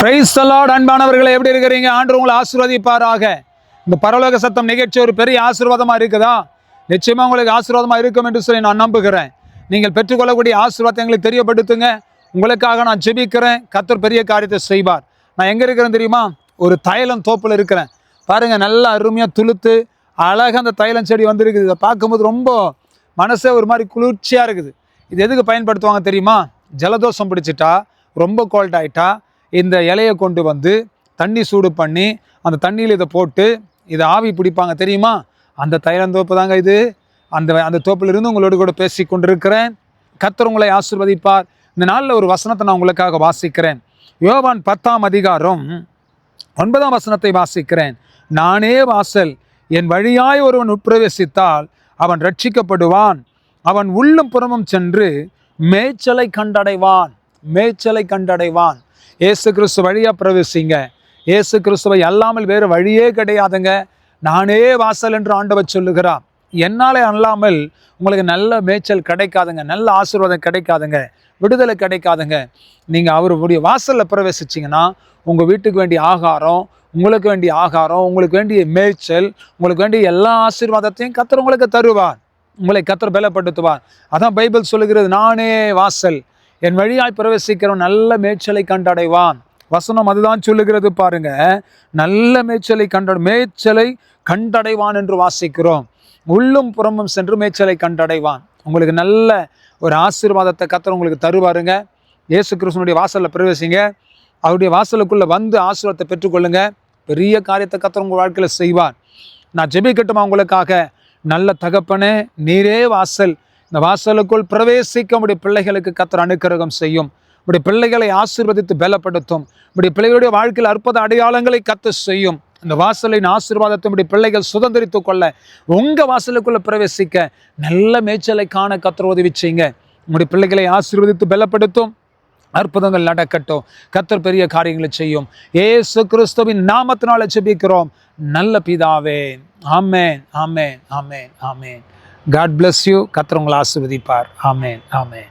Praise the Lord. அன்பானவர்களே, எப்படி இருக்கிறீங்க? ஆண்டவர் உங்களை ஆசீர்வதிப்பாராக. இந்த பரலோக சத்தம் நிகழ்ச்சி ஒரு பெரிய ஆசீர்வாதமா இருக்குதா? நிச்சயமா உங்களுக்கு ஆசீர்வாதமா இருக்கும் என்று சொல்லி நான் நம்புகிறேன். நீங்கள் பெற்றுக்கொள்ளக்கூடிய ஆசீர்வாதத்தை எங்களுக்கு தெரியப்படுத்துங்க. உங்களுக்காக நான் ஜெபிக்கிறேன். கர்த்தர் பெரிய காரியத்தை செய்வார். நான் எங்க இருக்கிறேன் தெரியுமா? ஒரு தைலம் தோப்புல இருக்கிறேன். பாருங்க, நல்லா அருமையா துளுத்து அழகாக அந்த தைலம் செடி வந்திருக்குது. இதை பார்க்கும்போது ரொம்ப மனசே ஒரு மாதிரி குளிர்ச்சியா இருக்குது. இது எதுக்கு பயன்படுத்துவாங்க தெரியுமா? ஜலதோஷம் பிடிச்சிட்டா, ரொம்ப கோல்ட் ஆகிட்டா, இந்த இலையை கொண்டு வந்து தண்ணி சூடு பண்ணி அந்த தண்ணியில் இதை போட்டு இதை ஆவி பிடிப்பாங்க தெரியுமா? அந்த தைலந்தோப்பு தாங்க இது. அந்த தோப்பிலிருந்து உங்களோடு கூட பேசி கொண்டிருக்கிறேன். கர்த்தர் உங்களை ஆசீர்வதிப்பார். இந்த நாளில் ஒரு வசனத்தை நான் உங்களுக்காக வாசிக்கிறேன். யோவான் 10ஆம் அதிகாரம் 9ஆம் வசனத்தை வாசிக்கிறேன். நானே வாசல், என் வழியாய் ஒருவன் உட்பிரவேசித்தால் அவன் ரட்சிக்கப்படுவான். அவன் உள்ளும் புறமும் சென்று மேய்ச்சலை கண்டடைவான். மேய்ச்சலை கண்டடைவான். இயேசு கிறிஸ்து வழியா பிரவேசிங்க. இயேசு கிறிஸ்துவை அல்லாமல் வேறு வழியே கிடையாதுங்க. நானே வாசல் என்று ஆண்டவர் சொல்லுகிறார். என்னாலே அல்லாமல் உங்களுக்கு நல்ல மேய்ச்சல் கிடைக்காதுங்க, நல்ல ஆசீர்வாதம் கிடைக்காதுங்க, விடுதலை கிடைக்காதுங்க. நீங்கள் அவருடைய வாசலில் பிரவேசிச்சிங்கன்னா உங்கள் வீட்டுக்கு வேண்டிய ஆகாரம், உங்களுக்கு வேண்டிய ஆகாரம், உங்களுக்கு வேண்டிய மேய்ச்சல், உங்களுக்கு வேண்டிய எல்லா ஆசீர்வாதத்தையும் கர்த்தர் உங்களுக்கு தருவார். உங்களை கர்த்தர் பலப்படுத்துவார். அதான் பைபிள் சொல்லுகிறது, நானே வாசல், என் வழியாய் பிரவேசிக்கிறவன் நல்ல மேய்ச்சலை கண்டடைவான். வசனம் அதுதான் சொல்லுகிறது. பாருங்க, நல்ல மேய்ச்சலை கண்டடைவான் என்று வாசிக்கிறோம். உள்ளும் புறமும் சென்று மேய்ச்சலை கண்டடைவான். உங்களுக்கு நல்ல ஒரு ஆசீர்வாதத்தை கர்த்தர் உங்களுக்கு தருவாருங்க. இயேசு கிறிஸ்துனுடைய வாசலில் பிரவேசிங்க. அவருடைய வாசலுக்குள்ளே வந்து ஆசீர்வாதத்தை பெற்றுக்கொள்ளுங்க. பெரிய காரியத்தை கர்த்தர் உங்கள் வாழ்க்கையில் செய்வார். நான் ஜெபிக்கட்டுமா உங்களுக்காக? நல்ல தகப்பனே, நீரே வாசல். இந்த வாசலுக்குள் பிரவேசிக்க உடைய பிள்ளைகளுக்கு கர்த்தர் அனுக்கிரகம் செய்யும். உடைய பிள்ளைகளை ஆசீர்வதித்து பலப்படுத்தும். உடைய பிள்ளைகளுடைய வாழ்க்கையில் அற்புத அடையாளங்களை கர்த்தர் செய்யும். அந்த வாசலின் ஆசீர்வாதத்தை உடைய பிள்ளைகள் சுதந்திரித்து கொள்ள, உங்க வாசலுக்குள்ள பிரவேசிக்க நல்ல மேய்ச்சலை காண கர்த்தர் உதவி செய்யுங்க. உங்களுடைய பிள்ளைகளை ஆசீர்வதித்து பலப்படுத்தும். அற்புதங்கள் நடக்கட்டும். கர்த்தர் பெரிய காரியங்களை செய்யும். இயேசு கிறிஸ்துவின் நாமத்தினால ஜெபிக்கிறோம் நல்ல பிதாவே. ஆமென், ஆமென், ஆமென், ஆமென். God bless you. கர்த்தர் உங்களை ஆசீர்வதிப்பார். ஆமென், ஆமென்.